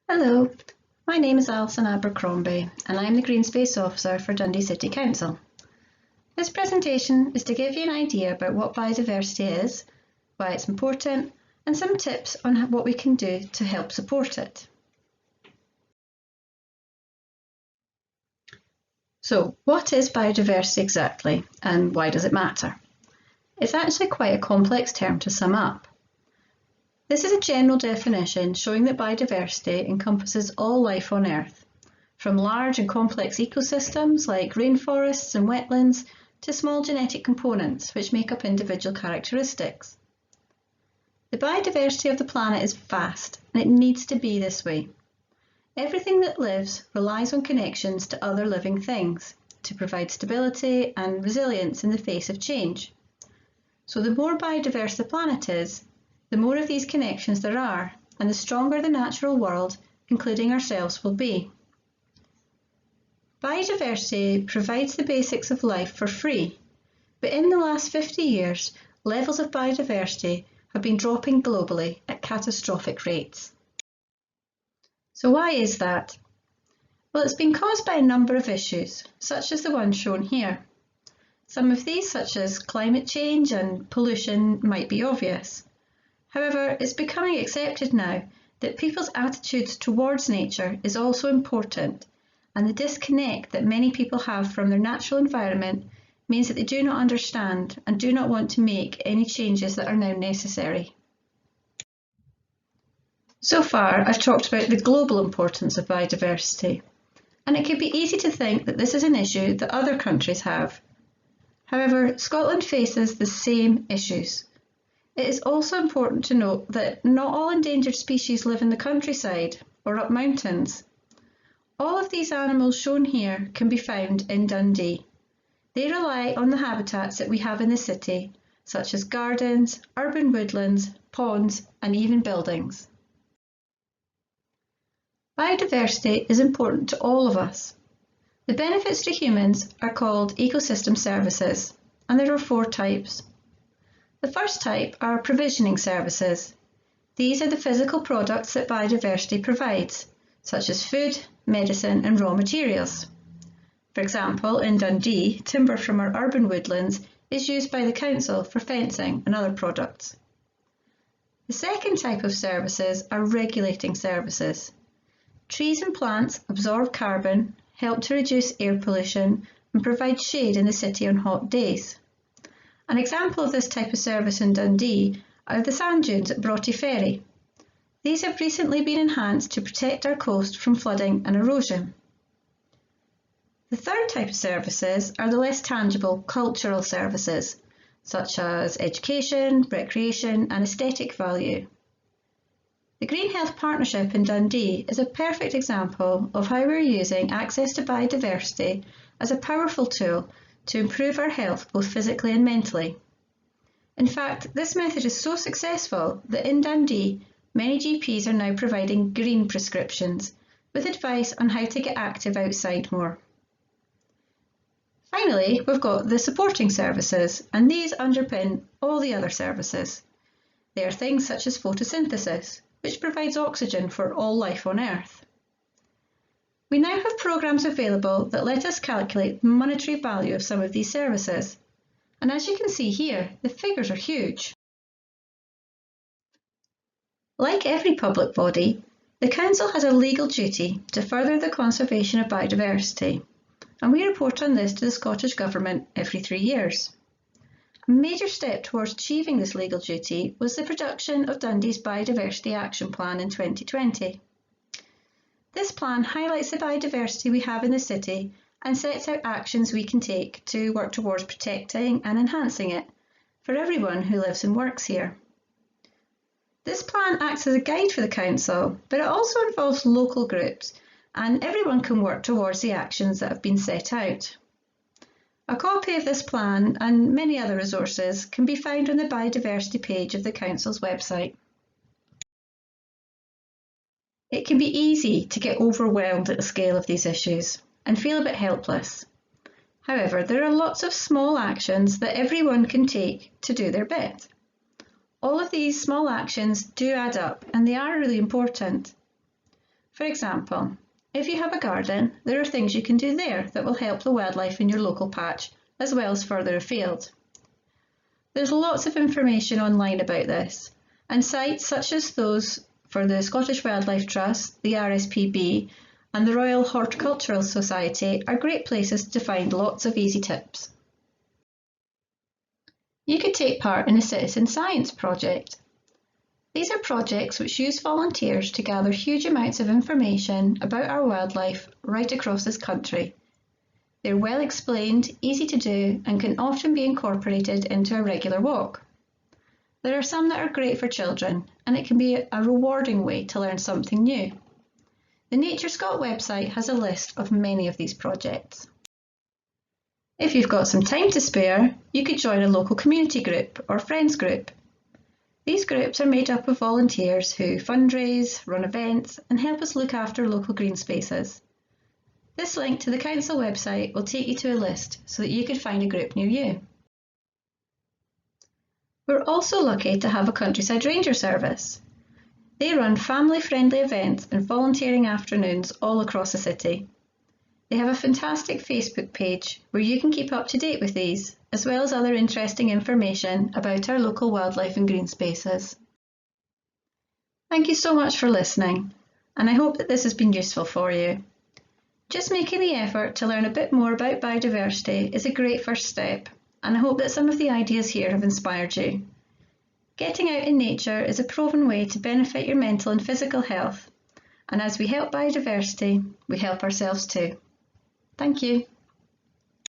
Hello, my name is Alison Abercrombie and I'm the Greenspace Officer for Dundee City Council. This presentation is to give you an idea about what biodiversity is, why it's important, and some tips on what we can do to help support it. So, what is biodiversity exactly and why does it matter? It's actually quite a complex term to sum up. This is a general definition showing that biodiversity encompasses all life on Earth, from large and complex ecosystems like rainforests and wetlands to small genetic components which make up individual characteristics. The biodiversity of the planet is vast and it needs to be this way. Everything that lives relies on connections to other living things to provide stability and resilience in the face of change. So the more biodiverse the planet is, the more of these connections there are, and the stronger the natural world, including ourselves, will be. Biodiversity provides the basics of life for free, but in the last 50 years, levels of biodiversity have been dropping globally at catastrophic rates. So why is that? Well, it's been caused by a number of issues, such as the one shown here. Some of these, such as climate change and pollution, might be obvious. However, it's becoming accepted now that people's attitudes towards nature is also important, and the disconnect that many people have from their natural environment means that they do not understand and do not want to make any changes that are now necessary. So far, I've talked about the global importance of biodiversity, and it could be easy to think that this is an issue that other countries have. However, Scotland faces the same issues. It is also important to note that not all endangered species live in the countryside or up mountains. All of these animals shown here can be found in Dundee. They rely on the habitats that we have in the city, such as gardens, urban woodlands, ponds, and even buildings. Biodiversity is important to all of us. The benefits to humans are called ecosystem services, and there are 4 types. The first type are provisioning services. These are the physical products that biodiversity provides, such as food, medicine, and raw materials. For example, in Dundee, timber from our urban woodlands is used by the council for fencing and other products. The second type of services are regulating services. Trees and plants absorb carbon, help to reduce air pollution, and provide shade in the city on hot days. An example of this type of service in Dundee are the sand dunes at Broughty Ferry. These have recently been enhanced to protect our coast from flooding and erosion. The third type of services are the less tangible cultural services, such as education, recreation, and aesthetic value. The Green Health Partnership in Dundee is a perfect example of how we're using access to biodiversity as a powerful tool to improve our health both physically and mentally. In fact, this method is so successful that in Dundee, many GPs are now providing green prescriptions with advice on how to get active outside more. Finally, we've got the supporting services, and these underpin all the other services. They are things such as photosynthesis, which provides oxygen for all life on Earth. We now have programs available that let us calculate the monetary value of some of these services. And as you can see here, the figures are huge. Like every public body, the Council has a legal duty to further the conservation of biodiversity, and we report on this to the Scottish Government every 3 years. A major step towards achieving this legal duty was the production of Dundee's Biodiversity Action Plan in 2020. This plan highlights the biodiversity we have in the city and sets out actions we can take to work towards protecting and enhancing it for everyone who lives and works here. This plan acts as a guide for the Council, but it also involves local groups, and everyone can work towards the actions that have been set out. A copy of this plan and many other resources can be found on the biodiversity page of the Council's website. It can be easy to get overwhelmed at the scale of these issues and feel a bit helpless. However, there are lots of small actions that everyone can take to do their bit. All of these small actions do add up and they are really important. For example, if you have a garden, there are things you can do there that will help the wildlife in your local patch, as well as further afield. There's lots of information online about this, and sites such as those for the Scottish Wildlife Trust, the RSPB, and the Royal Horticultural Society are great places to find lots of easy tips. You could take part in a citizen science project. These are projects which use volunteers to gather huge amounts of information about our wildlife right across this country. They're well explained, easy to do, and can often be incorporated into a regular walk. There are some that are great for children, and it can be a rewarding way to learn something new. The Nature Scot website has a list of many of these projects. If you've got some time to spare, you could join a local community group or friends group. These groups are made up of volunteers who fundraise, run events, and help us look after local green spaces. This link to the council website will take you to a list so that you can find a group near you. We're also lucky to have a Countryside Ranger service. They run family-friendly events and volunteering afternoons all across the city. They have a fantastic Facebook page where you can keep up to date with these, as well as other interesting information about our local wildlife and green spaces. Thank you so much for listening, and I hope that this has been useful for you. Just making the effort to learn a bit more about biodiversity is a great first step, and I hope that some of the ideas here have inspired you. Getting out in nature is a proven way to benefit your mental and physical health, and as we help biodiversity, we help ourselves too. Thank you.